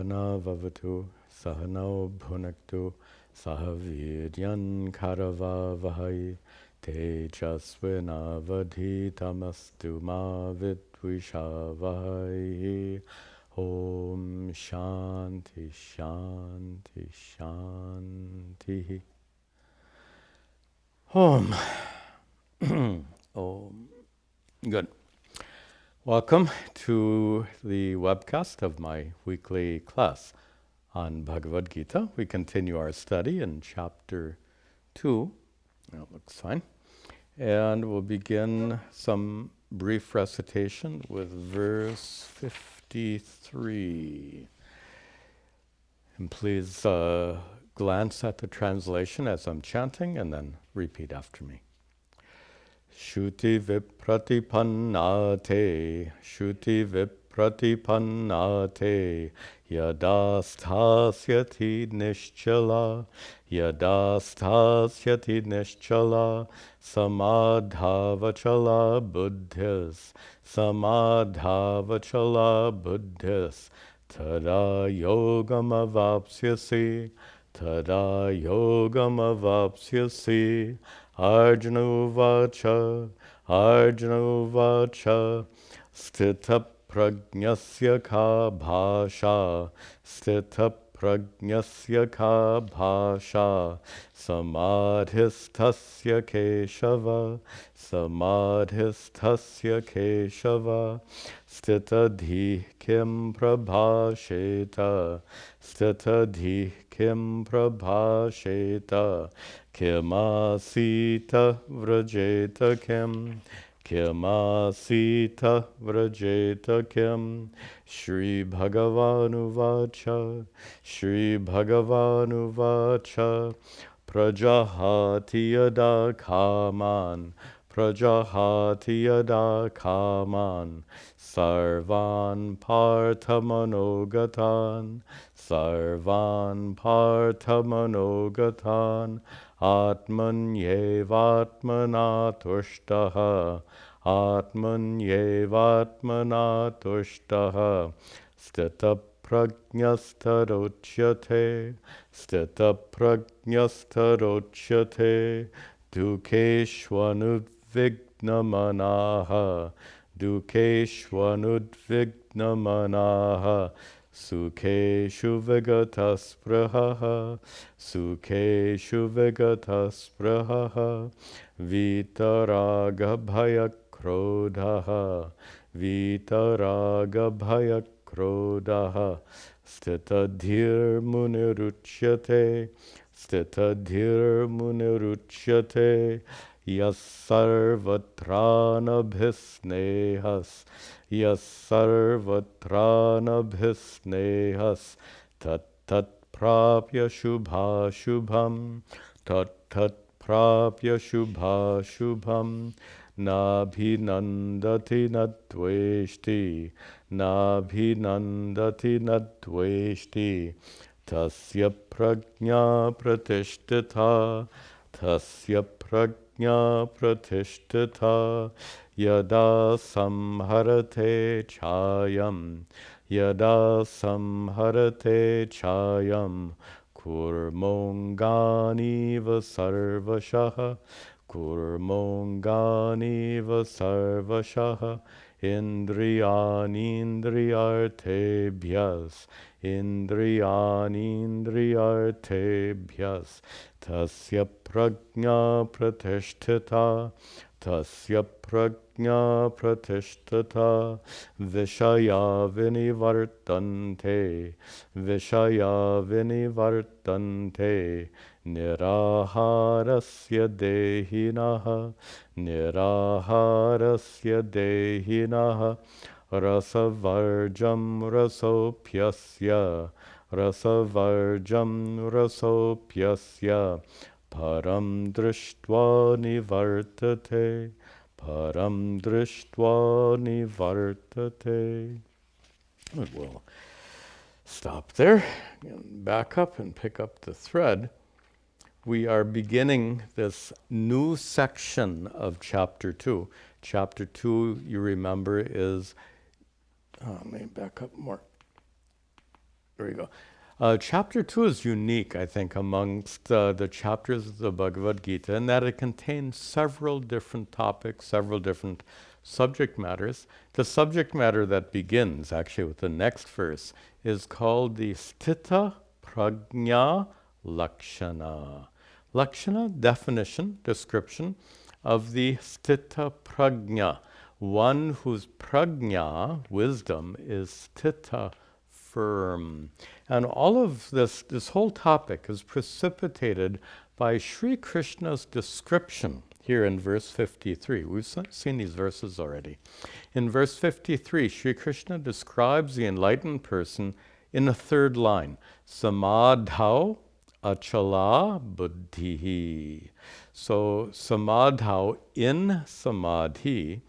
Sahana Vavatu Sahano Bhunaktu Sahaviryan Karavavahai Tejasvinavadhitamastu ma vidvishavahai. Om Shanti Shanti Shanti. Om. Om. Good. Welcome to the webcast of my weekly class on Bhagavad Gita. We continue our study in Ch.2. That looks fine. And we'll begin some brief recitation with verse 53. And please glance at the translation as I'm chanting and then repeat after me. Shruti vipratipannate, yadastasyati nischala, samadhavachala buddhis, tada yogamavapsyasi, Arjuna Uvacha, Stita prajnasya ka bhasha, samadhistasya keshava, stita dhi kim prabhasheta, Kimasita vrajeta kim, Shri Bhagavanu vacha, prajahati yada kaman, sarvan parthamanogathan, Atmanyevatmana tushtaha, stita prajnastarotyate, dukeshvanudvignamanaha, Sukeshu vigata vitaraga bhaya krodhaha, stita dhir muniruchyate, Yasarvatranabhisnehas, tat prapya shubha-shubham, nabhinandati nadveshti, tasya prajna pratishtita, yada samharate chayam, kurmonganiva sarvashah, indriyanindriyartebhyas, tasya prajna pratishtita, vishaya vinivartante, niraharasya dehinaha, rasavarjam rasopyasya, param drishtva nivartate. We'll stop there and back up and pick up the thread. We are beginning this new section of Chapter 2. Chapter 2, you remember, is... let me back up more. There we go. Chapter 2 is unique, I think, amongst the chapters of the Bhagavad Gita in that it contains several different topics, several different subject matters. The subject matter that begins, actually, with the next verse is called the Sthita Prajna Lakshana. Lakshana, definition, description of the Sthita Prajna, one whose prajna, wisdom, is sthita, firm. And all of this whole topic is precipitated by Sri Krishna's description here in verse 53. We've seen these verses already. In verse 53, Sri Krishna describes the enlightened person in a third line, samadhau achala buddhihi. So samadhau, in samadhi,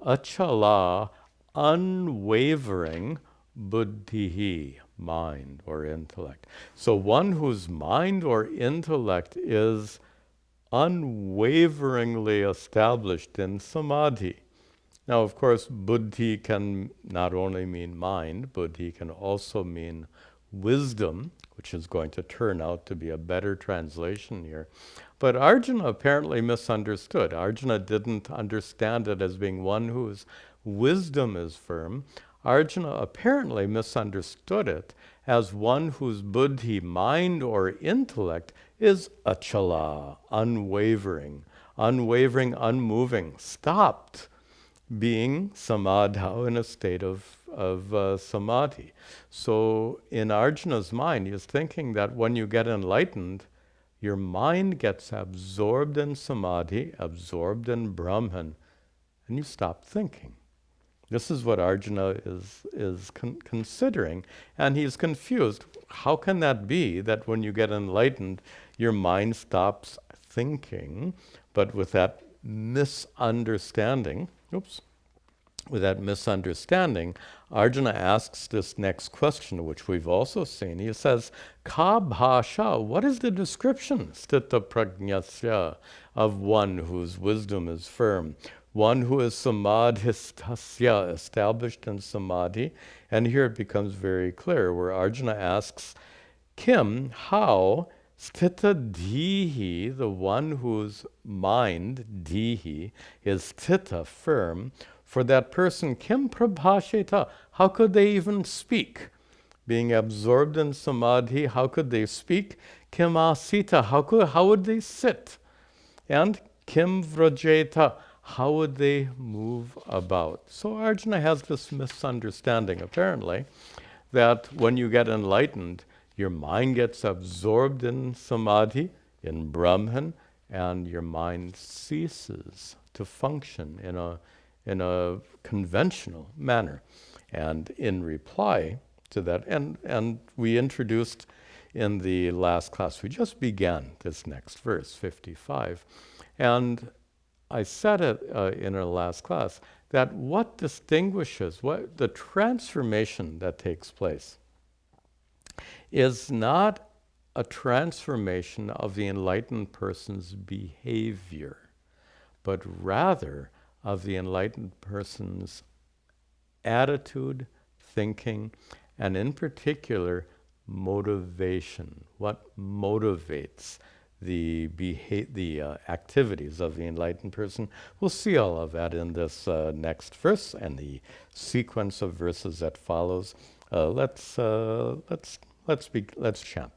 achala, unwavering, buddhihi, mind or intellect. So one whose mind or intellect is unwaveringly established in samadhi. Now, of course, buddhi can not only mean mind, buddhi can also mean wisdom, which is going to turn out to be a better translation here. But Arjuna apparently misunderstood. Arjuna didn't understand it as being one whose wisdom is firm. Arjuna apparently misunderstood it as one whose buddhi, mind or intellect, is achala, unwavering, unmoving, stopped being samadha, in a state of samadhi. So in Arjuna's mind, he's thinking that when you get enlightened, your mind gets absorbed in samadhi, absorbed in Brahman, and you stop thinking. This is what Arjuna is considering, and he's confused. How can that be that when you get enlightened, your mind stops thinking? But with that misunderstanding, Arjuna asks this next question, which we've also seen. He says, Ka bhasha, what is the description, sthita prajnasya, of one whose wisdom is firm? One who is samadhistasya, established in samadhi. And here it becomes very clear, where Arjuna asks, Kim, how, sthita dhihi, the one whose mind, dhihi, is sthita, firm, for that person, kim prabhasheta, how could they even speak? Being absorbed in samadhi, how could they speak? Kim asita, how would they sit? And kim vrajeta, how would they move about? So Arjuna has this misunderstanding, apparently, that when you get enlightened, your mind gets absorbed in samadhi, in Brahman, and your mind ceases to function in a conventional manner. And in reply to that, and we introduced in the last class, we just began this next verse, 55, and I said it in our last class, that what distinguishes, what the transformation that takes place is not a transformation of the enlightened person's behavior, but rather of the enlightened person's attitude, thinking, and in particular, motivation. What motivates the activities of the enlightened person? We'll see all of that in this next verse and the sequence of verses that follows. Let's chant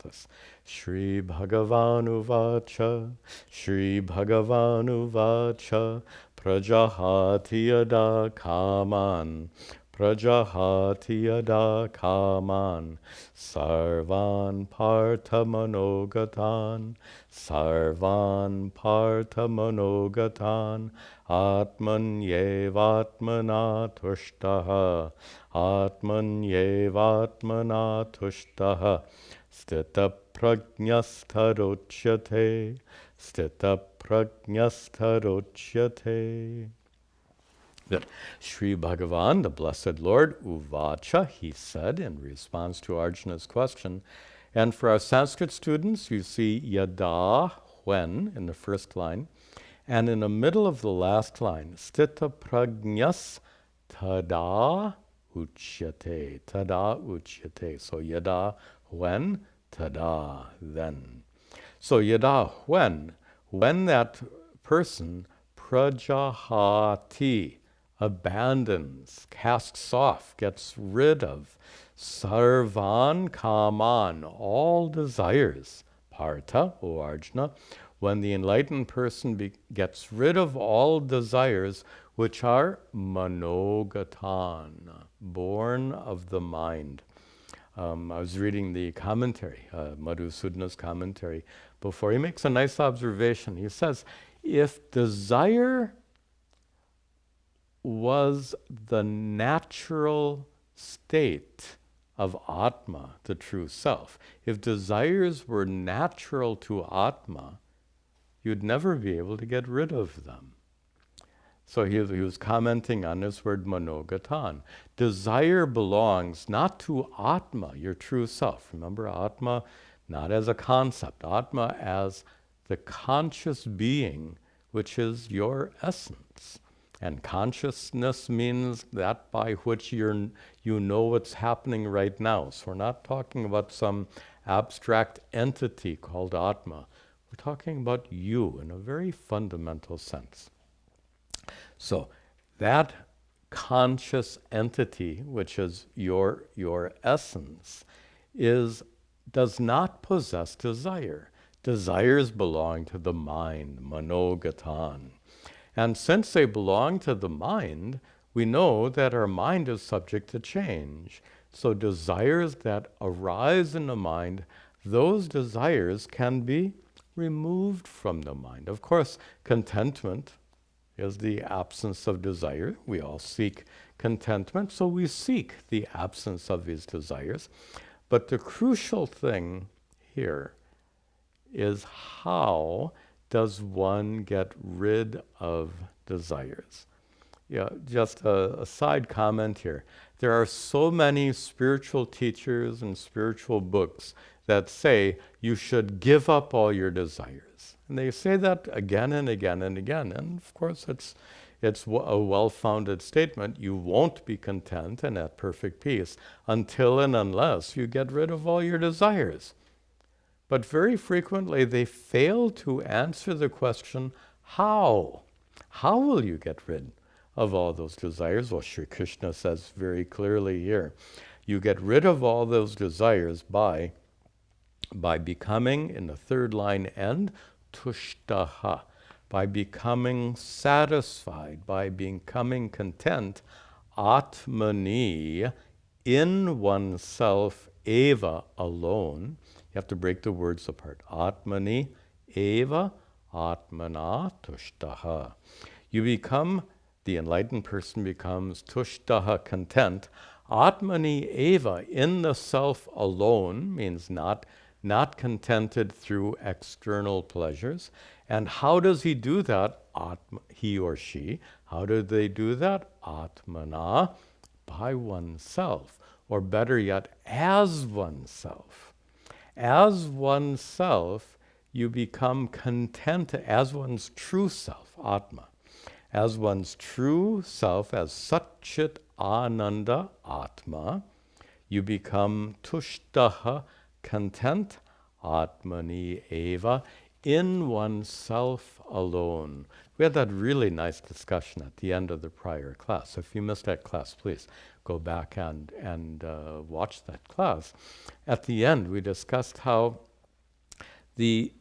this. Shri Bhagavanu Vacha, Shri Bhagavanu Vacha, Prajahati Yada Kaman, Prajahati Yada Kaman, Sarvan Partha Manogatan, Sarvan Partha Manogatan, Atman Yevatmana Tushtaha, Atman Yevatmana Tushtaha, Sthita Prajnastarochate, Sthita Prajnastarochate. That Sri Bhagavan, the Blessed Lord, Uvacha, he said in response to Arjuna's question. And for our Sanskrit students, you see yada, when, in the first line. And in the middle of the last line, Sthita Prajnas Tada uchyate. Tada uchyate. So yada, when, tada, then. So yada, when that person prajahati, abandons, casts off, gets rid of sarvan kaman, all desires, partha, O Arjuna, when the enlightened person gets rid of all desires which are manogatan, born of the mind. I was reading the commentary, Madhusudana's commentary, before. He makes a nice observation. He says, if desire was the natural state of Atma, the true self, if desires were natural to Atma, you'd never be able to get rid of them. So he was commenting on this word manogatan. Desire belongs not to Atma, your true self. Remember, Atma not as a concept, Atma as the conscious being, which is your essence. And consciousness means that by which you know what's happening right now. So we're not talking about some abstract entity called Atma. We're talking about you in a very fundamental sense. So that conscious entity, which is your essence, does not possess desire. Desires belong to the mind, manogatan. And since they belong to the mind, we know that our mind is subject to change. So desires that arise in the mind, those desires can be removed from the mind. Of course, contentment is the absence of desire. We all seek contentment, so we seek the absence of these desires. But the crucial thing here is, how does one get rid of desires? Yeah, just a side comment here. There are so many spiritual teachers and spiritual books that say you should give up all your desires. And they say that again and again and again. And of course, it's a well-founded statement. You won't be content and at perfect peace until and unless you get rid of all your desires. But very frequently, they fail to answer the question, how? How will you get rid of all those desires? Well, Sri Krishna says very clearly here, you get rid of all those desires by becoming, in the third line end, tushtaha, by becoming satisfied, by becoming content, atmani, in oneself, eva, alone. You have to break the words apart. Atmani, eva, atmana, tushtaha. The enlightened person becomes tushtaha, content. Atmani eva, in the self alone, means not contented through external pleasures. And how does he do that? He or she. How do they do that? Atmana, by oneself. Or better yet, as oneself. As oneself, you become content as one's true self, Atma. As one's true self, as Satchit Ananda Atma, you become tushtaha, content, Atmani eva, in oneself alone. We had that really nice discussion at the end of the prior class. So if you missed that class, please go back and watch that class. At the end, we discussed how the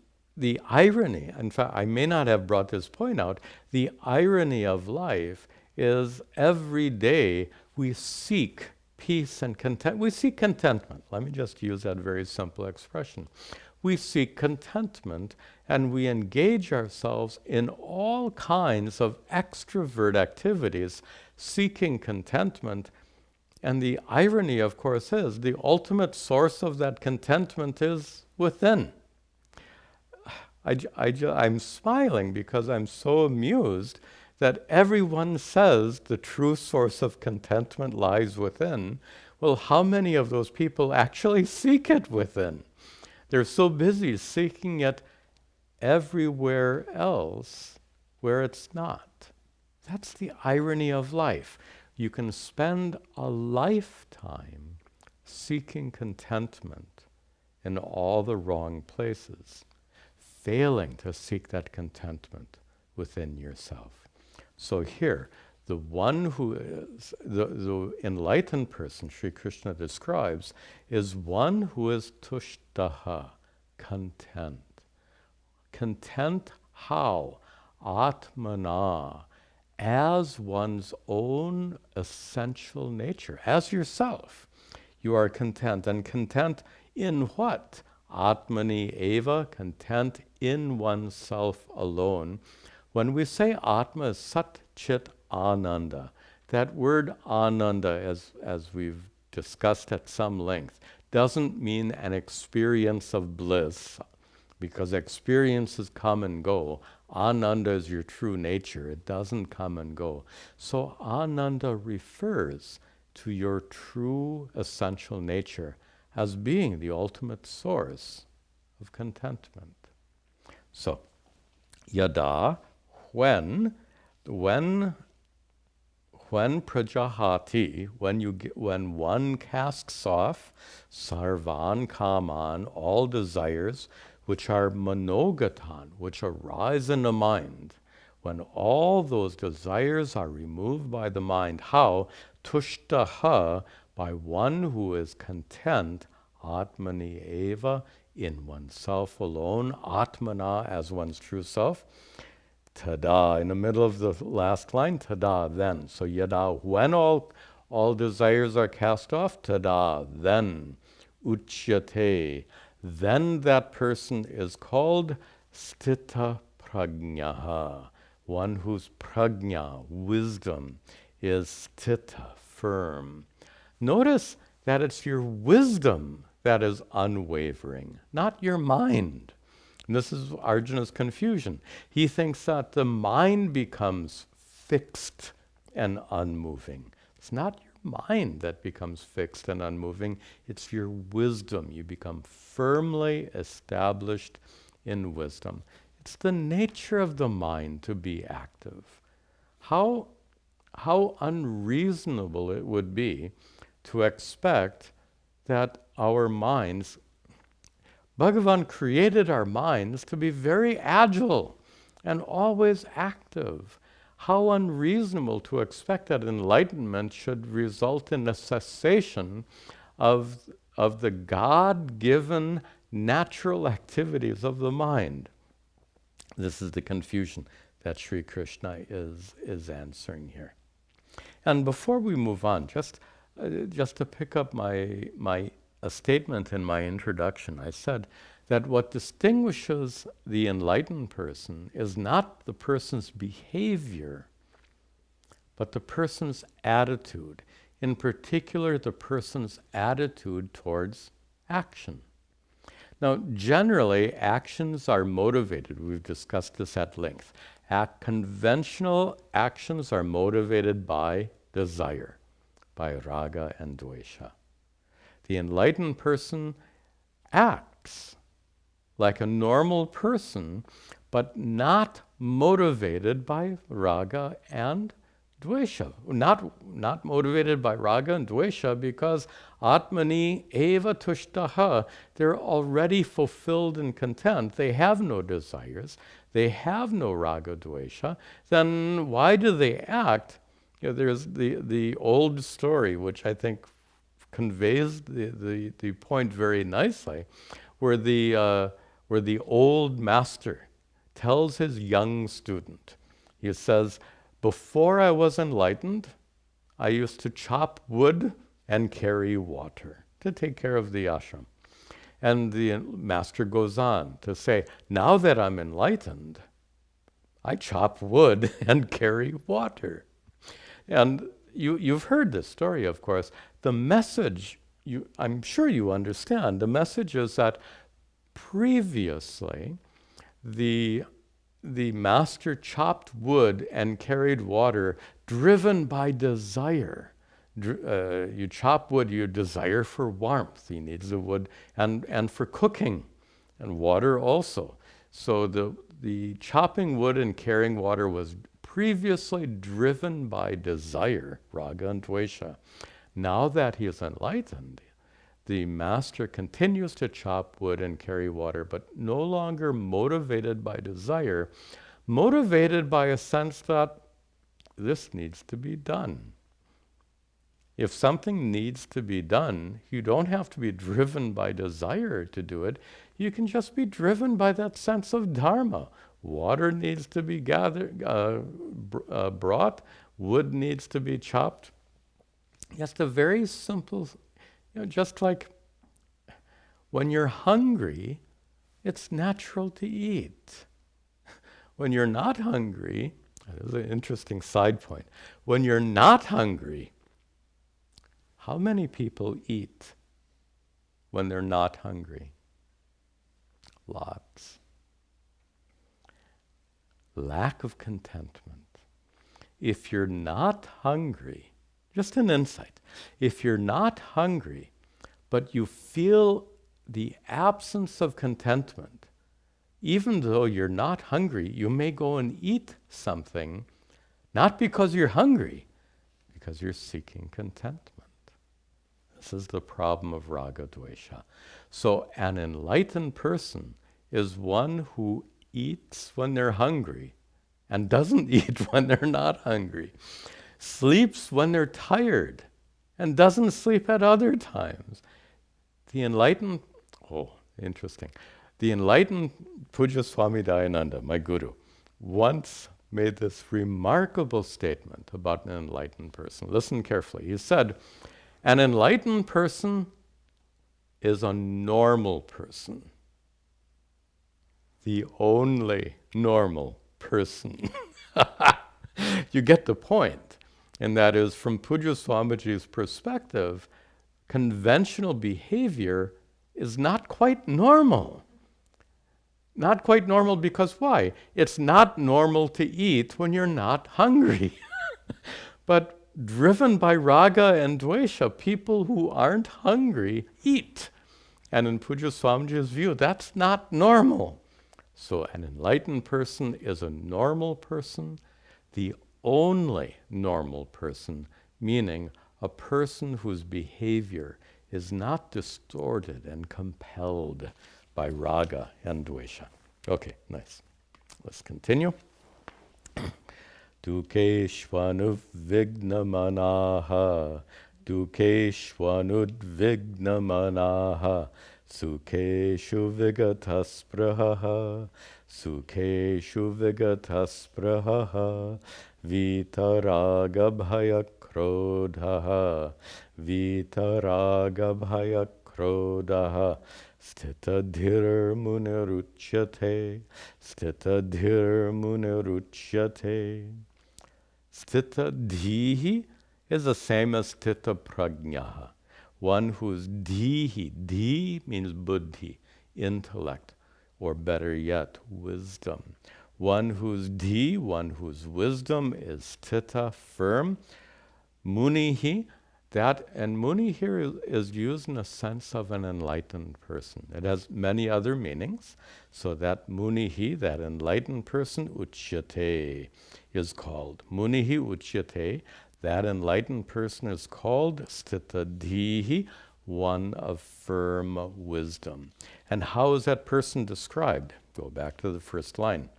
irony, in fact, I may not have brought this point out, the irony of life is every day we seek peace and content. We seek contentment. Let me just use that very simple expression. We seek contentment, and we engage ourselves in all kinds of extrovert activities seeking contentment. And the irony, of course, is the ultimate source of that contentment is within. I'm smiling because I'm so amused that everyone says the true source of contentment lies within. Well, how many of those people actually seek it within? They're so busy seeking it everywhere else where it's not. That's the irony of life. you can spend a lifetime seeking contentment in all the wrong places, failing to seek that contentment within yourself. So here, the one who is, the enlightened person Sri Krishna describes, is one who is tushtaha, content. Content how? Atmana, as one's own essential nature, as yourself. You are content. And content in what? Atmani eva, content in oneself alone. When we say Atma is Sat Chit Ananda, that word Ananda, as we've discussed at some length, doesn't mean an experience of bliss, because experiences come and go. Ananda is your true nature. It doesn't come and go. So Ananda refers to your true essential nature as being the ultimate source of contentment. So, yada, when prajahati, when one casts off sarvan kaman, all desires which are manogatan, which arise in the mind, when all those desires are removed by the mind, how? Tushtaha, by one who is content, atmani eva, in oneself alone, atmana, as one's true self, tada, in the middle of the last line, tada, then. So yada, when all desires are cast off, tada, then, uchyate, then that person is called sthita prajnaha, one whose prajna, wisdom, is sthita, firm. Notice that it's your wisdom that is unwavering, not your mind. And this is Arjuna's confusion. He thinks that the mind becomes fixed and unmoving. It's not your mind that becomes fixed and unmoving. It's your wisdom. You become firmly established in wisdom. It's the nature of the mind to be active. How unreasonable it would be to expect that our minds, Bhagavan created our minds to be very agile and always active. How unreasonable to expect that enlightenment should result in a cessation of the God-given natural activities of the mind. This is the confusion that Sri Krishna is answering here. And before we move on, just to pick up a statement in my introduction, I said that what distinguishes the enlightened person is not the person's behavior, but the person's attitude. In particular, the person's attitude towards action. Now, generally, actions are motivated. We've discussed this at length. Conventional actions are motivated by desire, by raga and dvesha. The enlightened person acts like a normal person, but not motivated by raga and dvesha. Not motivated by raga and dvesha because atmani eva tushtaha, they're already fulfilled and content. They have no desires. They have no raga dvesha. Then why do they act? You know, there's the old story, which I think conveys the point very nicely, where the old master tells his young student, he says, before I was enlightened, I used to chop wood and carry water to take care of the ashram. And the master goes on to say, now that I'm enlightened, I chop wood and carry water. And you've heard this story, of course. The message, I'm sure you understand, the message is that previously the master chopped wood and carried water driven by desire. You chop wood, you desire for warmth. He needs the wood and for cooking and water also. So the chopping wood and carrying water was previously driven by desire, raga and dvesha. Now that he is enlightened, the master continues to chop wood and carry water, but no longer motivated by desire, motivated by a sense that this needs to be done. If something needs to be done, you don't have to be driven by desire to do it. You can just be driven by that sense of dharma. Water needs to be brought. Wood needs to be chopped. Just a very simple, just like when you're hungry, it's natural to eat. When you're not hungry, this is an interesting side point. When you're not hungry, how many people eat when they're not hungry? Lots. Lack of contentment. If you're not hungry, just an insight, if you're not hungry, but you feel the absence of contentment, even though you're not hungry, you may go and eat something, not because you're hungry, because you're seeking contentment. This is the problem of raga dvesha. So an enlightened person is one who eats when they're hungry and doesn't eat when they're not hungry, sleeps when they're tired and doesn't sleep at other times. The enlightened, interesting. The enlightened Puja Swami Tadatmananda, my guru, once made this remarkable statement about an enlightened person. Listen carefully. He said, an enlightened person is a normal person. The only normal person. You get the point. And that is, from Puja Swamiji's perspective, conventional behavior is not quite normal. Not quite normal because why? It's not normal to eat when you're not hungry. But driven by raga and dvesha, people who aren't hungry eat. And in Puja Swamiji's view, that's not normal. So an enlightened person is a normal person, the only normal person, meaning a person whose behavior is not distorted and compelled by raga and dvesha. Okay, nice. Let's continue. Dukeshvanudvignamanaha, Dukeshvanudvignamanaha, Sukeshu vigataspraha, Sukeshu vigataspraha, Vitaraga krodhaha, Vitaraga krodhaha, Stitadhir muniruchyate, Stitadhir muniruchyate. Stita dhihi is the same as stita prajnaha. One who's dhihi. Dhi means buddhi, intellect, or better yet, wisdom. One who's dhi, one whose wisdom is stita, firm. Munihi, and muni here is used in a sense of an enlightened person. It has many other meanings. So that munihi, that enlightened person, uchyate, is called. Munihi uchyate, that enlightened person is called stitadhihi, one of firm wisdom. And how is that person described? Go back to the first line.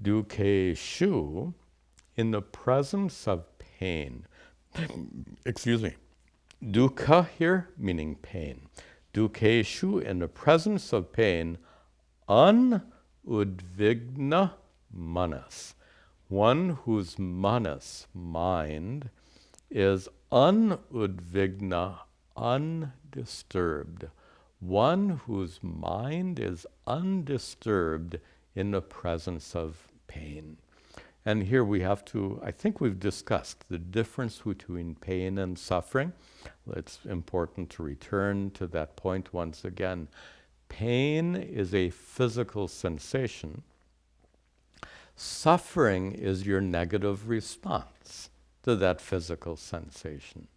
Dukeshu, in the presence of pain. Excuse me. Dukkha here, meaning pain. Dukeshu, in the presence of pain, unudvigna manas. One whose manas, mind, is unudvigna, undisturbed. One whose mind is undisturbed in the presence of pain. And here we have to, I think we've discussed the difference between pain and suffering. It's important to return to that point once again. Pain is a physical sensation. Suffering is your negative response to that physical sensation.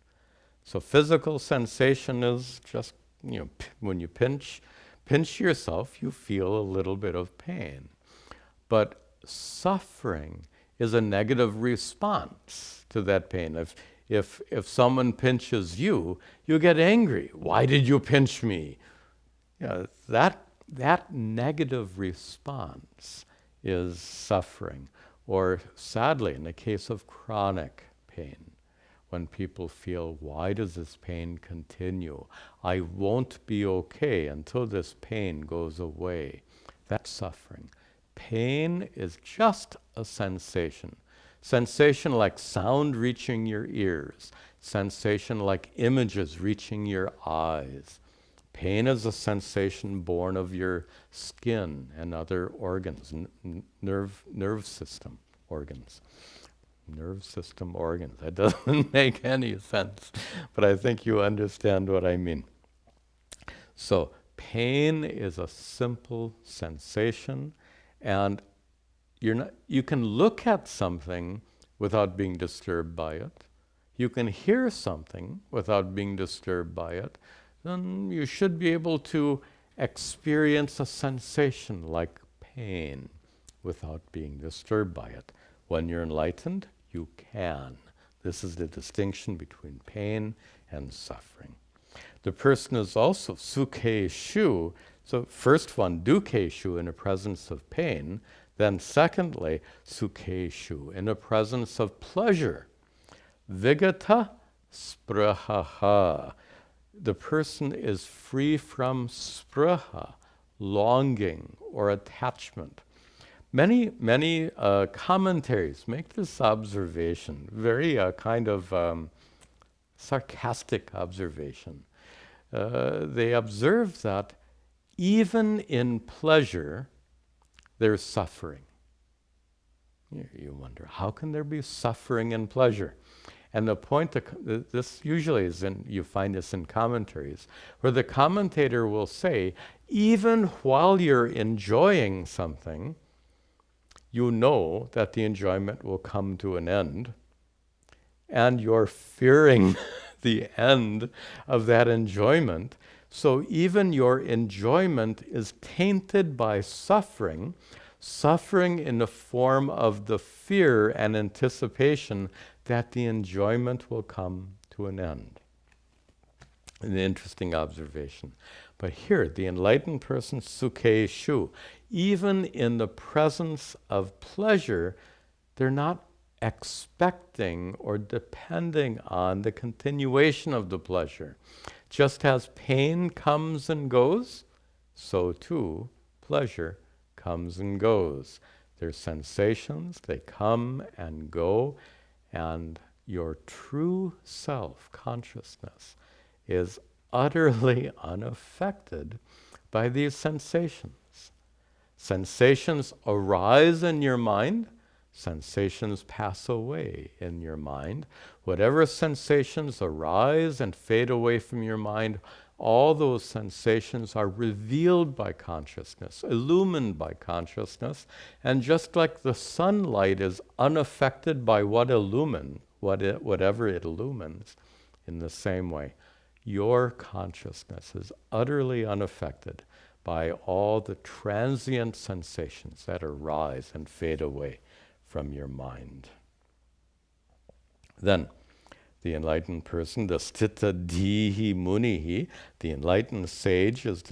So physical sensation is just, when you pinch yourself, you feel a little bit of pain. But suffering is a negative response to that pain. If someone pinches you, you get angry. Why did you pinch me? That negative response is suffering. Or sadly, in the case of chronic pain, when people feel, why does this pain continue? I won't be okay until this pain goes away. That's suffering. Pain is just a sensation. Sensation like sound reaching your ears. Sensation like images reaching your eyes. Pain is a sensation born of your skin and other organs, nerve system organs. Nerve system organs. That doesn't make any sense, but I think you understand what I mean. So pain is a simple sensation, and you can look at something without being disturbed by it. You can hear something without being disturbed by it. Then you should be able to experience a sensation like pain without being disturbed by it. When you're enlightened, you can. This is the distinction between pain and suffering. The person is also sukhe-shu. So first one, dukkhe-shu, in the presence of pain. Then secondly, sukhe-shu, in the presence of pleasure. Vigata sprahaha. The person is free from spraha, longing or attachment. Many commentaries make this observation, very kind of sarcastic observation. They observe that even in pleasure, there's suffering. You wonder, how can there be suffering in pleasure? And the point that this usually is you find this in commentaries, where the commentator will say, even while you're enjoying something, you know that the enjoyment will come to an end, and you're fearing the end of that enjoyment. So even your enjoyment is tainted by suffering, suffering in the form of the fear and anticipation that the enjoyment will come to an end. An interesting observation. But here, the enlightened person, sukhe-shu, even in the presence of pleasure, they're not expecting or depending on the continuation of the pleasure. Just as pain comes and goes, so too pleasure comes and goes. They're sensations, they come and go, and your true self, consciousness, is utterly unaffected by these sensations. Sensations arise in your mind, sensations pass away in your mind. Whatever sensations arise and fade away from your mind, all those sensations are revealed by consciousness, illumined by consciousness, and just like the sunlight is unaffected by whatever it illumines, in the same way, your consciousness is utterly unaffected by all the transient sensations that arise and fade away from your mind. Then, the enlightened person, the sthita dihi munihi, the enlightened sage, is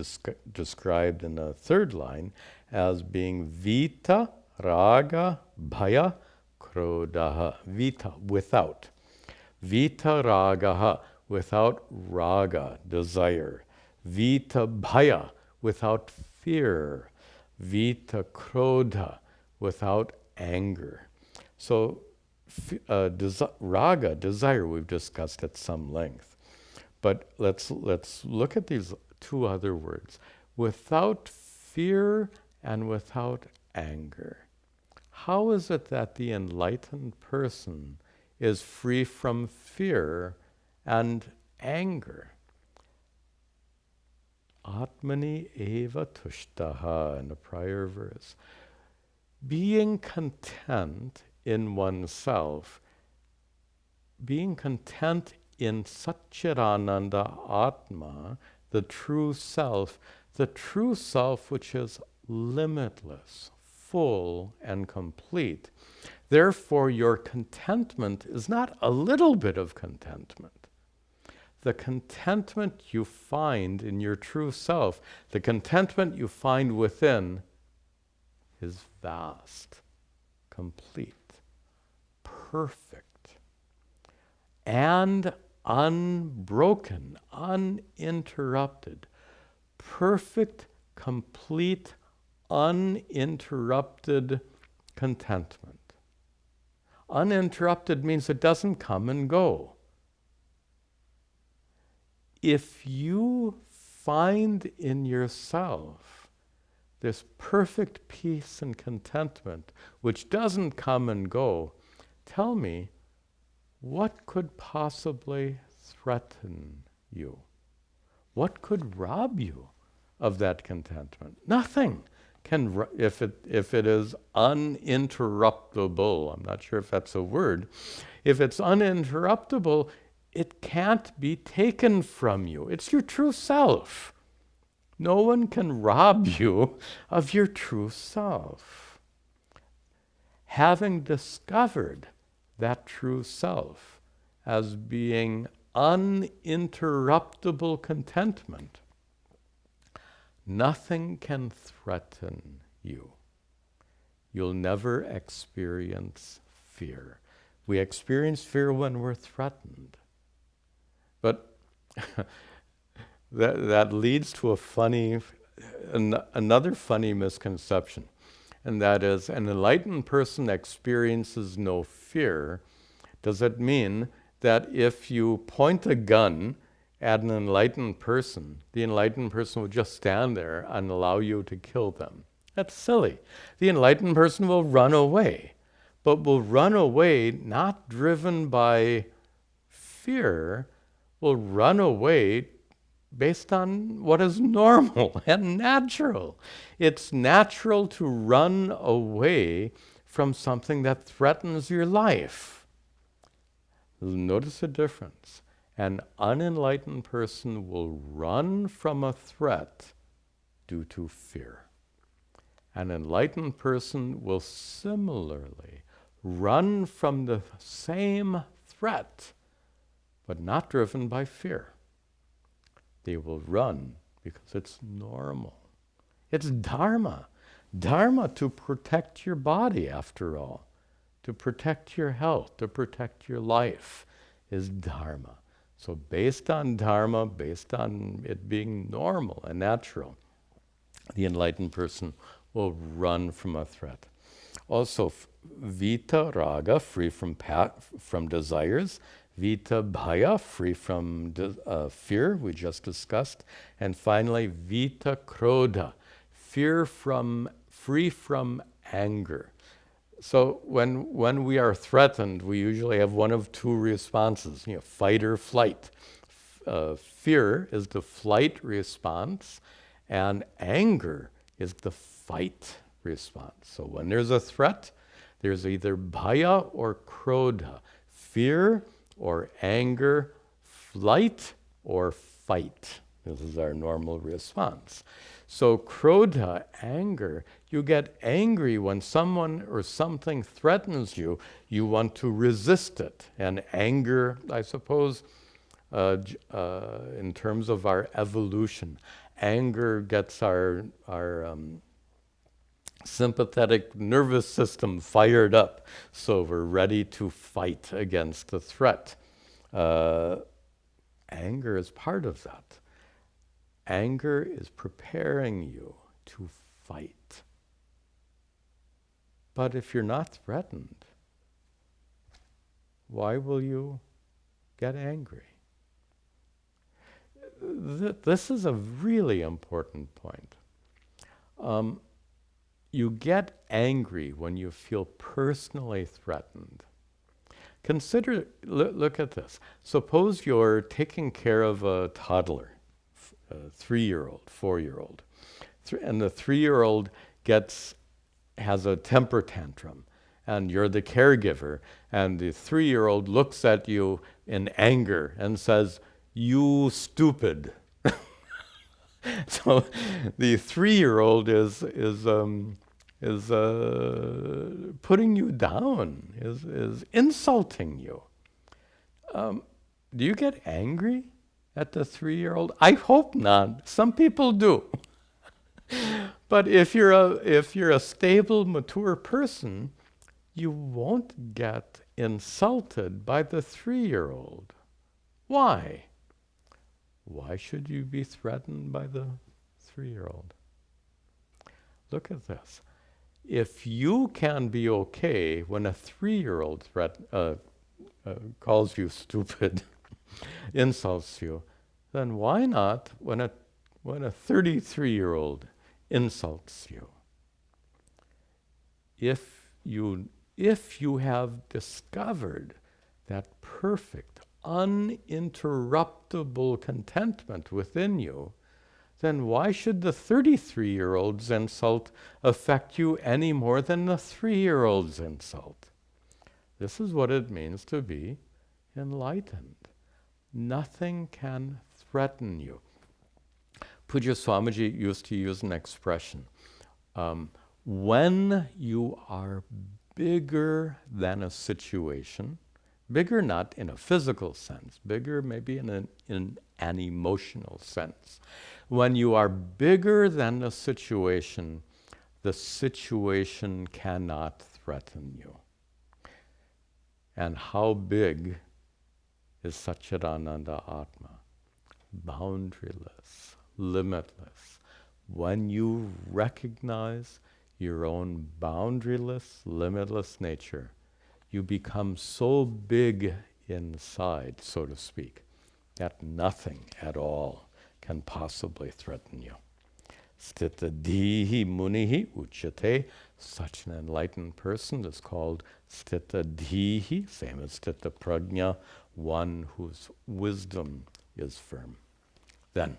described in the third line as being vita, raga, bhaya, krodhaha. Vita, without. Vita ragaha, without raga, desire. Vita bhaya, without fear. Vita krodha, without anger. So raga, desire, we've discussed at some length. But let's look at these two other words. Without fear and without anger. How is it that the enlightened person is free from fear and anger? Atmani eva tushtaha, in the prior verse. Being content in oneself, being content in Satchidananda Atma, the true self which is limitless, full and complete. Therefore, your contentment is not a little bit of contentment. The contentment you find in your true self, the contentment you find within, is vast, complete, perfect, and unbroken, uninterrupted. Perfect, complete, uninterrupted contentment. Uninterrupted means it doesn't come and go. If you find in yourself this perfect peace and contentment, which doesn't come and go, tell me, what could possibly threaten you? What could rob you of that contentment? Nothing can, if it is uninterruptible. I'm not sure if that's a word. If it's uninterruptible, it can't be taken from you. It's your true self. No one can rob you of your true self. Having discovered that true self as being uninterruptible contentment, nothing can threaten you. You'll never experience fear. We experience fear when we're threatened. But that leads to another funny misconception. And that is, an enlightened person experiences no fear. Does it mean that if you point a gun at an enlightened person, the enlightened person will just stand there and allow you to kill them? That's silly. The enlightened person will run away, but will run away not driven by fear, will run away based on what is normal and natural. It's natural to run away from something that threatens your life. Notice the difference. An unenlightened person will run from a threat due to fear. An enlightened person will similarly run from the same threat, but not driven by fear. They will run because it's normal. It's dharma. Dharma to protect your body, after all. To protect your health, to protect your life is dharma. So based on dharma, based on it being normal and natural, the enlightened person will run from a threat. Also, vita raga, free from desires. Vita bhaya, free from fear, we just discussed. And finally, vita krodha, free from anger. So when we are threatened, we usually have one of two responses, fight or flight. Fear is the flight response, and anger is the fight response. So when there's a threat, there's either bhaya or krodha, fear or anger, flight or fight. This is our normal response. So krodha, anger, you get angry when someone or something threatens you. You want to resist it. And anger, I suppose, in terms of our evolution, anger gets our sympathetic nervous system fired up, so we're ready to fight against the threat. Anger is part of that. Anger is preparing you to fight. But if you're not threatened, why will you get angry? This is a really important point. You get angry when you feel personally threatened. Consider, look at this. Suppose you're taking care of a toddler, a 3-year-old, 4-year-old, and the 3-year-old has a temper tantrum, and you're the caregiver, and the 3-year-old looks at you in anger and says, "You stupid." So the 3-year-old is putting you down, is insulting you. Do you get angry at the 3-year-old? I hope not. Some people do. But if you're a stable, mature person, you won't get insulted by the 3-year-old. Why? Why should you be threatened by the 3-year-old? Look at this. If you can be okay when a 3-year-old calls you stupid, insults you, then why not when a 33-year-old insults you? If you have discovered that perfect, uninterruptible contentment within you, then why should the 33-year-old's insult affect you any more than the 3-year-old's insult? This is what it means to be enlightened. Nothing can threaten you. Puja Swamiji used to use an expression. When you are bigger than a situation, bigger not in a physical sense, bigger maybe in an emotional sense. When you are bigger than the situation cannot threaten you. And how big is Satchidananda Atma? Boundaryless, limitless. When you recognize your own boundaryless, limitless nature, you become so big inside, so to speak, that nothing at all can possibly threaten you. Stita dihi munihi uchate. Such an enlightened person is called stita dihi, same as stita prajna, one whose wisdom is firm. Then,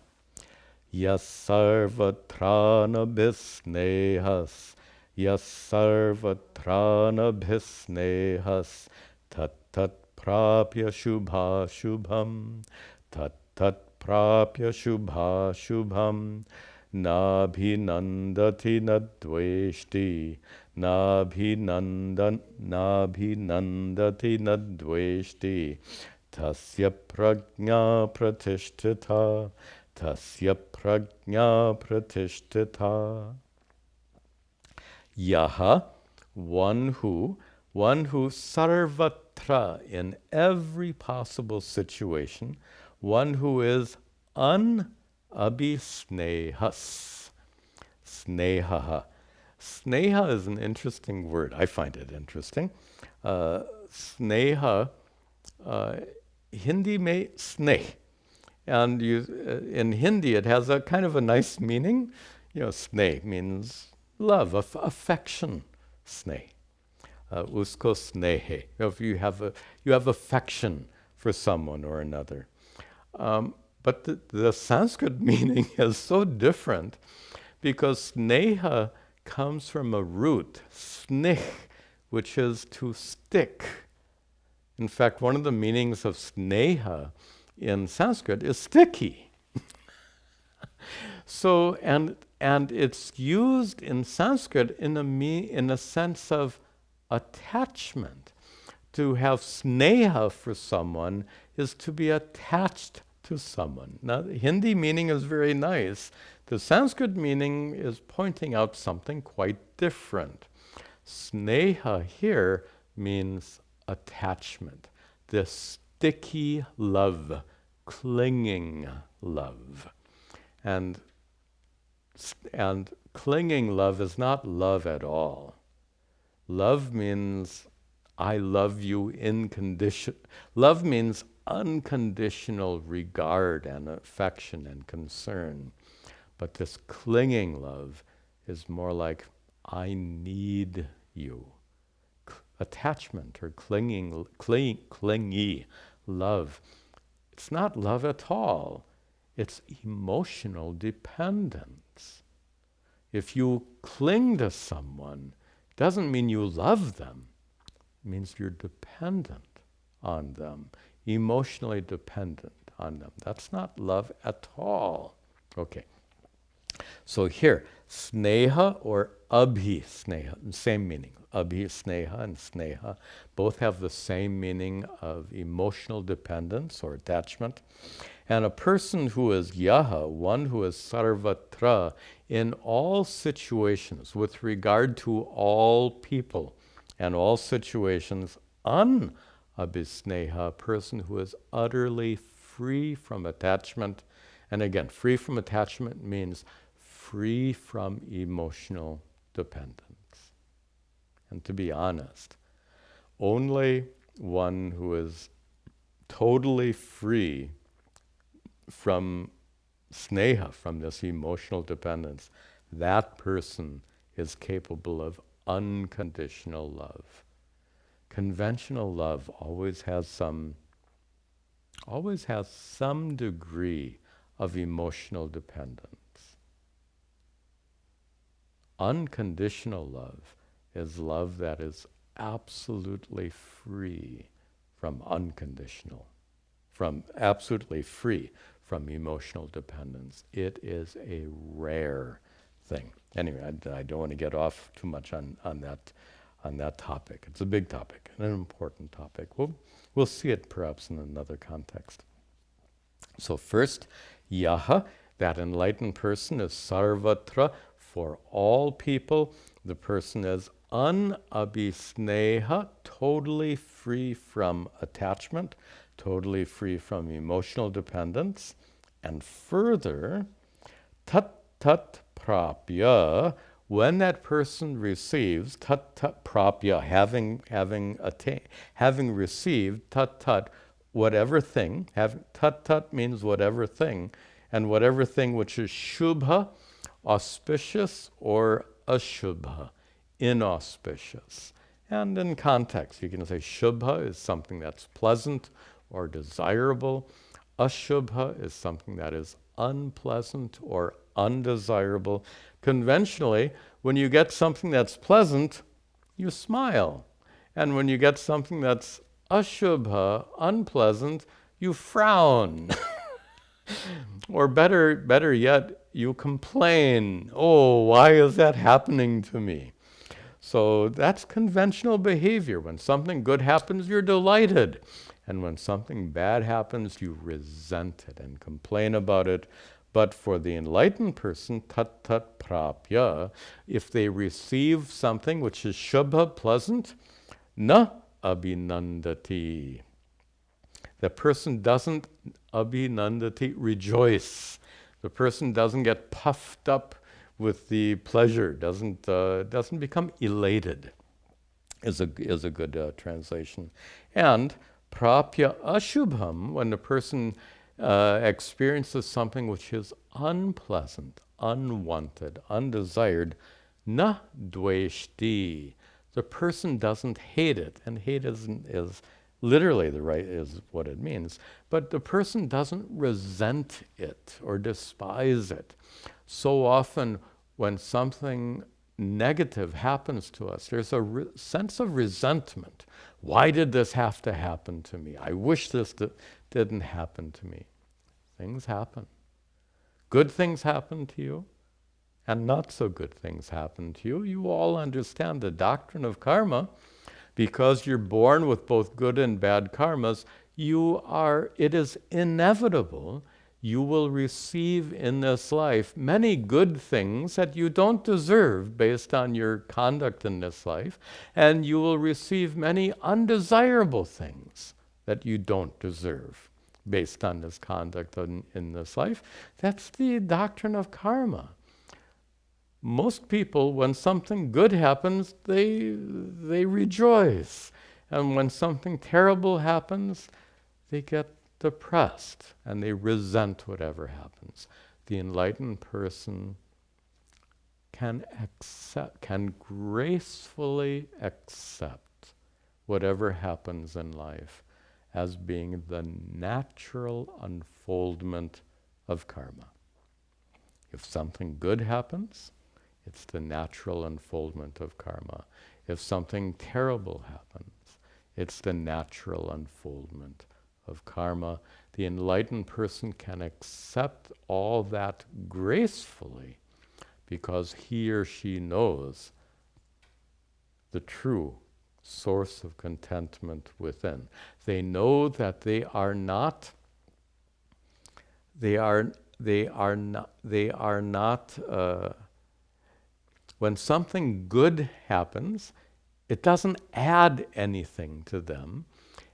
yasarvatrana bhisnehas, yasarvatrana bhisnehas, tat prapya shubha shubham, tat prapya shubha shubham, nabhinandati nadveshti, nabhinandati nadveshti, tasya prajna pratishtita, tasya prajna pratishtita. Yaha, one who sarvatra, in every possible situation, one who is unabhisnehas. Snehaha. Sneha is an interesting word. I find it interesting. Sneha, Hindi mein sneh. And in Hindi it has a kind of a nice meaning. Sneh means love, affection. Sneh. Usko snehe. If you have affection for someone or another. But the Sanskrit meaning is so different because sneha comes from a root, snih, which is to stick. In fact, one of the meanings of sneha in Sanskrit is sticky. So, and it's used in Sanskrit in a sense of attachment. To have sneha for someone is to be attached to someone. Now, the Hindi meaning is very nice. The Sanskrit meaning is pointing out something quite different. Sneha here means attachment, this sticky love, clinging love. And clinging love is not love at all. Love means I love you Love means unconditional regard and affection and concern. But this clinging love is more like I need you. Attachment or clingy love. It's not love at all. It's emotional dependence. If you cling to someone, it doesn't mean you love them. It means you're dependent on them, emotionally dependent on them. That's not love at all. Okay. So here, sneha or abhi-sneha, same meaning. Abhi-sneha and sneha both have the same meaning of emotional dependence or attachment. And a person who is yaha, one who is sarvatra, in all situations, with regard to all people and all situations, abhisneha, a person who is utterly free from attachment. And again, free from attachment means free from emotional dependence. And to be honest, only one who is totally free from sneha, from this emotional dependence, that person is capable of unconditional love. Conventional love always has some degree of emotional dependence. Unconditional love is love that is absolutely free from absolutely free from emotional dependence. It is a rare thing. Anyway, I don't want to get off too much on that topic. It's a big topic, an important topic. We'll see it perhaps in another context. So first, yaha, that enlightened person, is sarvatra, for all people. The person is unabhisneha, totally free from attachment, totally free from emotional dependence. And further, tat tat prapya, when that person receives tat tat prapya, having received tat tat, whatever thing, tat tat means whatever thing, and whatever thing which is shubha, auspicious, or ashubha, inauspicious. And in context, you can say shubha is something that's pleasant or desirable. Ashubha is something that is unpleasant or undesirable. Conventionally, when you get something that's pleasant, you smile. And when you get something that's ashubha, unpleasant, you frown. Or better yet, you complain. Oh, why is that happening to me? So that's conventional behavior. When something good happens, you're delighted. And when something bad happens, you resent it and complain about it. But for the enlightened person, tat tat prapya, if they receive something which is shubha, pleasant, na abhinandati. The person doesn't abhinandati, rejoice. The person doesn't get puffed up with the pleasure, doesn't become elated, is a good translation. And prapya ashubham, when the person experiences something which is unpleasant, unwanted, undesired, na dveshti. The person doesn't hate it, and hate is literally is what it means. But the person doesn't resent it or despise it. So often when something negative happens to us, there's a sense of resentment. Why did this have to happen to me? I wish this didn't happen to me. Things happen. Good things happen to you, and not so good things happen to you. You all understand the doctrine of karma. Because you're born with both good and bad karmas, it is inevitable you will receive in this life many good things that you don't deserve based on your conduct in this life, and you will receive many undesirable things that you don't deserve based on this conduct in this life. That's the doctrine of karma. Most people, when something good happens, they rejoice. And when something terrible happens, they get depressed and they resent whatever happens. The enlightened person can gracefully accept whatever happens in life as being the natural unfoldment of karma. If something good happens, it's the natural unfoldment of karma. If something terrible happens, it's the natural unfoldment of karma. The enlightened person can accept all that gracefully because he or she knows the true source of contentment within. They know that they are not when something good happens, it doesn't add anything to them.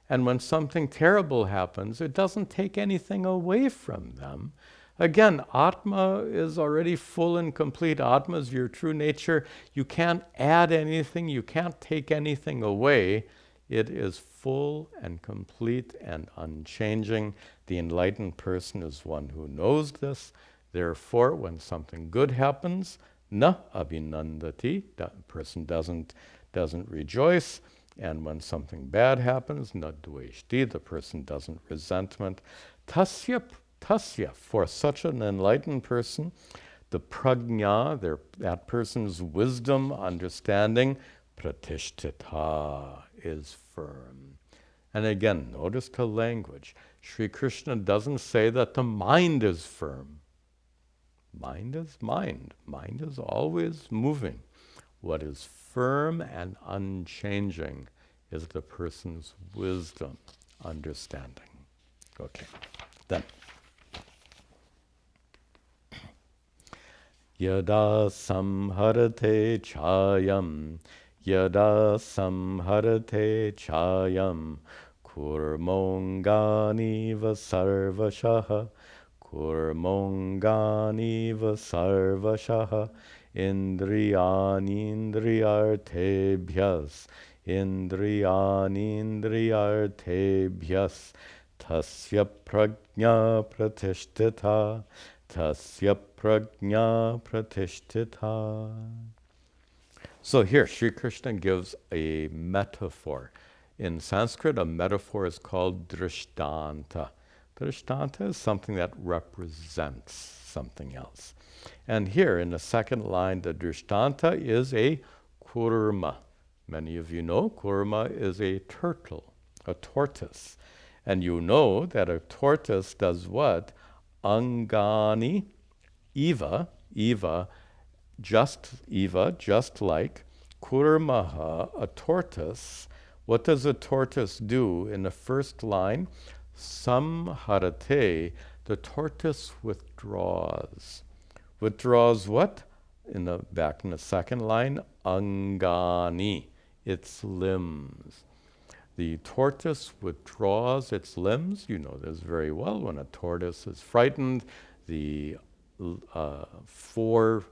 And when something terrible happens, it doesn't take anything away from them. Again, Atma is already full and complete. Atma is your true nature. You can't add anything. You can't take anything away. It is full and complete and unchanging. The enlightened person is one who knows this. Therefore, when something good happens, na abhinandati, that person doesn't rejoice. And when something bad happens, na dveshti, the person doesn't resentment. Tasya, for such an enlightened person, the prajna, that person's wisdom, understanding, pratishtita, is firm. And again, notice the language. Sri Krishna doesn't say that the mind is firm. Mind is mind. Mind is always moving. What is firm and unchanging is the person's wisdom, understanding. Okay, then. Yada samharate chayam, yada samharate chayam, kurmongani vasarvashaha, kurmongani vasarvashaha, indriyanindriyartebhyas, indriyanindriyartebhyas, tasya prajna pratishtita, tasya prajna pratishtita. So here, Sri Krishna gives a metaphor. In Sanskrit, a metaphor is called drishtanta. Drishtanta is something that represents something else. And here, in the second line, the drishtanta is a kurma. Many of you know kurma is a turtle, a tortoise. And you know that a tortoise does what? Angani, Eva, just like kurmaha, a tortoise. What does a tortoise do in the first line? Samharate, the tortoise withdraws. Withdraws what? In the second line, angani, its limbs. The tortoise withdraws its limbs. You know this very well. When a tortoise is frightened, the four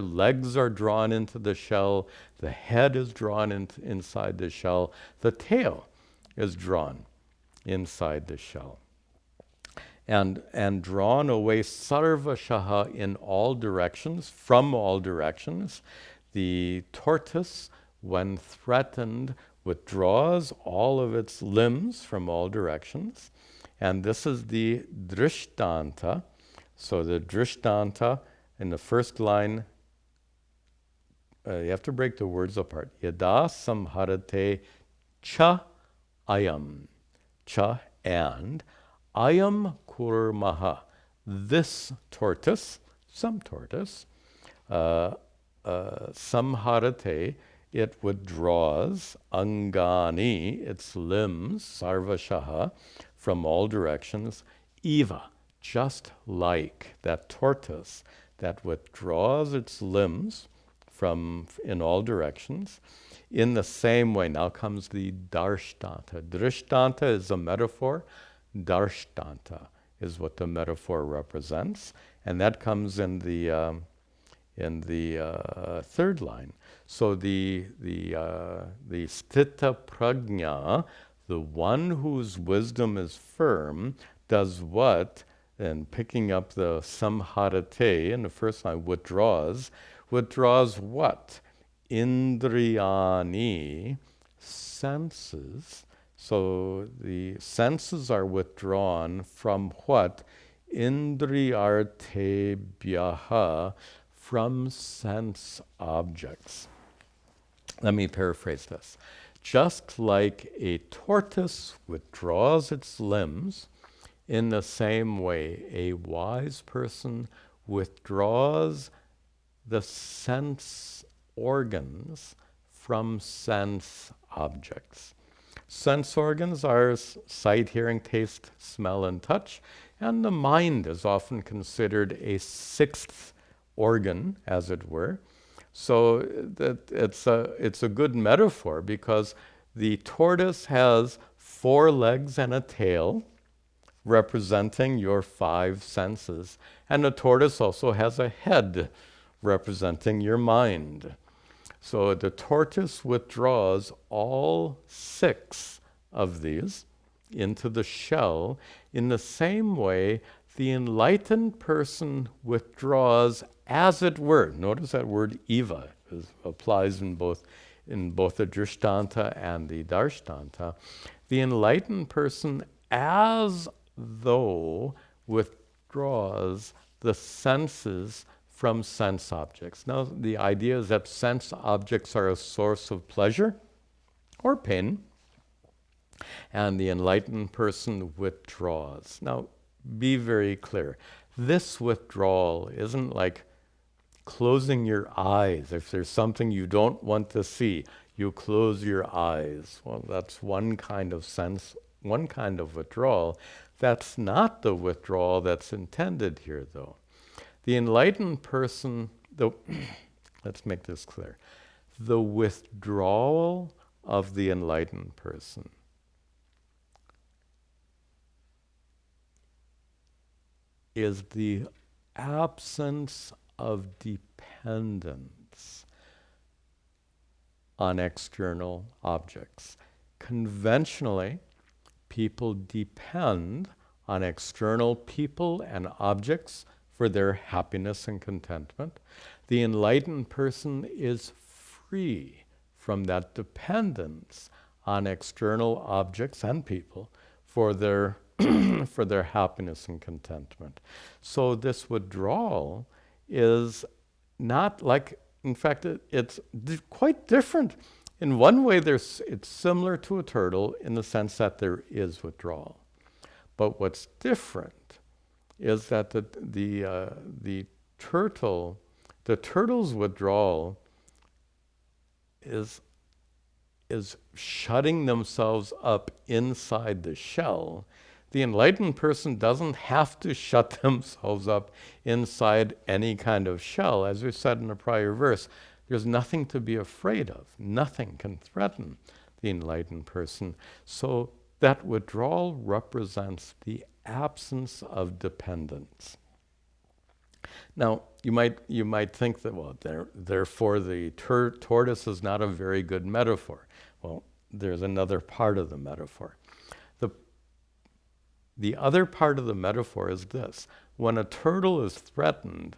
legs are drawn into the shell. The head is drawn inside the shell. The tail is drawn inside the shell. And drawn away sarvashaha in all directions, from all directions. The tortoise, when threatened, withdraws all of its limbs from all directions. And this is the drishtanta. So the drishtanta in the first line, you have to break the words apart. Yada samharate cha ayam. Cha and ayam kurmaha. This tortoise, some tortoise, samharate, it withdraws angani, its limbs, sarvashaha, from all directions, eva, just like that tortoise that withdraws its limbs from in all directions. In the same way, now comes the darshtanta. Drishtanta is a metaphor. Darshtanta is what the metaphor represents, and that comes in the third line. So the sthita prajna, the one whose wisdom is firm, does what? And picking up the samharate in the first line, withdraws what? Indriyani, senses. So the senses are withdrawn from what? Indriyartebhyaha, from sense objects. Let me paraphrase this. Just like a tortoise withdraws its limbs, in the same way, a wise person withdraws the sense organs from sense objects. Sense organs are sight, hearing, taste, smell, and touch, and the mind is often considered a sixth organ, as it were. So that it's a good metaphor, because the tortoise has 4 legs and a tail, representing your 5 senses, and the tortoise also has a head, representing your mind. So the tortoise withdraws all 6 of these into the shell. In the same way, the enlightened person withdraws, as it were. Notice that word eva applies in both the Drishtanta and the Darshtanta. The enlightened person, as though, withdraws the senses from sense objects. Now, the idea is that sense objects are a source of pleasure or pain, and the enlightened person withdraws. Now, be very clear. This withdrawal isn't like closing your eyes. If there's something you don't want to see, you close your eyes. Well, that's one kind of sense, one kind of withdrawal. That's not the withdrawal that's intended here, though. The enlightened person, let's make this clear. The withdrawal of the enlightened person is the absence of dependence on external objects. Conventionally, people depend on external people and objects for their happiness and contentment. The enlightened person is free from that dependence on external objects and people for their for their happiness and contentment. So this withdrawal is not like, in fact, it's quite different. In one way, it's similar to a turtle in the sense that there is withdrawal. But what's different is that the turtle's withdrawal is shutting themselves up inside the shell. The enlightened person doesn't have to shut themselves up inside any kind of shell. As we said in a prior verse, there's nothing to be afraid of. Nothing can threaten the enlightened person. So that withdrawal represents the absence of dependence. Now, you might think that, well, therefore the tortoise is not a very good metaphor. Well, there's another part of the metaphor. The other part of the metaphor is this. When a turtle is threatened,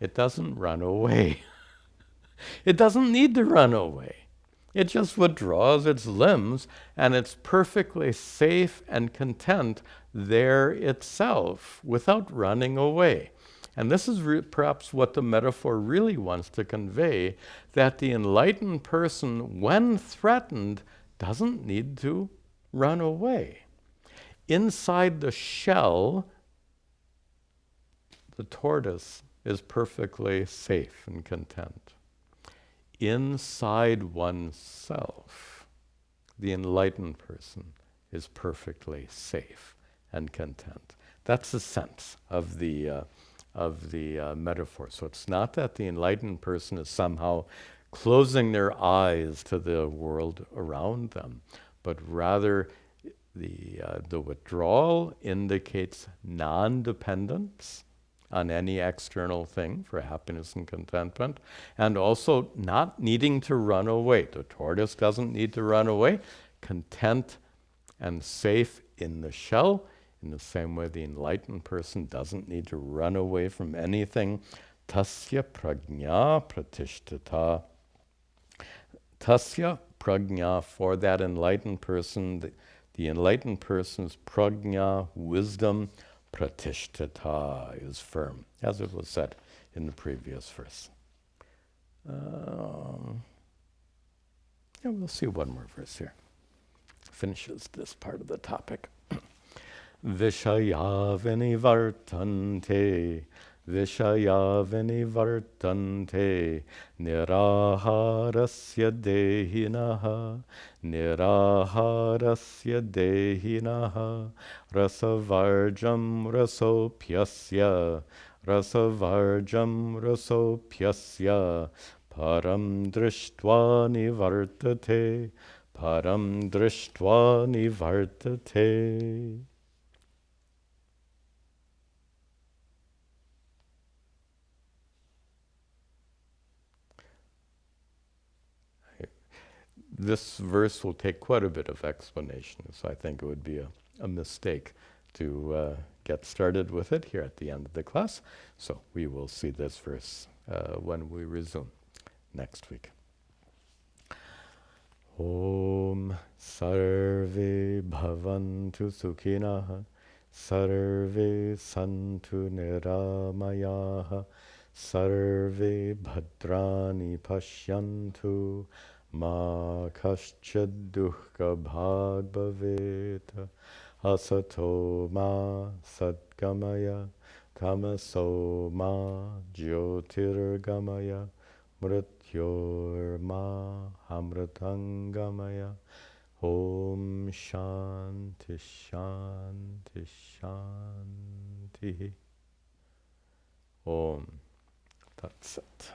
it doesn't run away. It doesn't need to run away. It just withdraws its limbs, and it's perfectly safe and content there itself without running away. And this is perhaps what the metaphor really wants to convey, that the enlightened person, when threatened, doesn't need to run away. Inside the shell, the tortoise is perfectly safe and content. Inside oneself, the enlightened person is perfectly safe and content. That's the sense of the metaphor. So it's not that the enlightened person is somehow closing their eyes to the world around them, but rather the withdrawal indicates non-dependence on any external thing for happiness and contentment, and also not needing to run away. The tortoise doesn't need to run away, content and safe in the shell. In the same way, the enlightened person doesn't need to run away from anything. Tasya prajna pratishtata. Tasya prajna, for that enlightened person, the enlightened person's prajna, wisdom, pratishtata, is firm, as it was said in the previous verse. We'll see one more verse here. Finishes this part of the topic. Vishaya vinivartante Vishaya vinivartante niraharasya dehinaha niraharasya dehinaha rasavarjam rasopyasya rasavarjam rasopyasya param drishtva nivartate param drishtva nivartate. This verse will take quite a bit of explanation, so I think it would be a mistake to get started with it here at the end of the class. So we will see this verse when we resume next week. Om Sarve Bhavantu Sukhinah Sarve Santu Niramayaha Sarve Bhadrani Pashyantu Ma Kaschid Dukkha Bhag Bhaveta Asato Ma Satgamaya Tamaso Ma Jyotirgamaya Mrityorma Amritangamaya. Om Shanti Shanti Shanti. Om Tat Sat.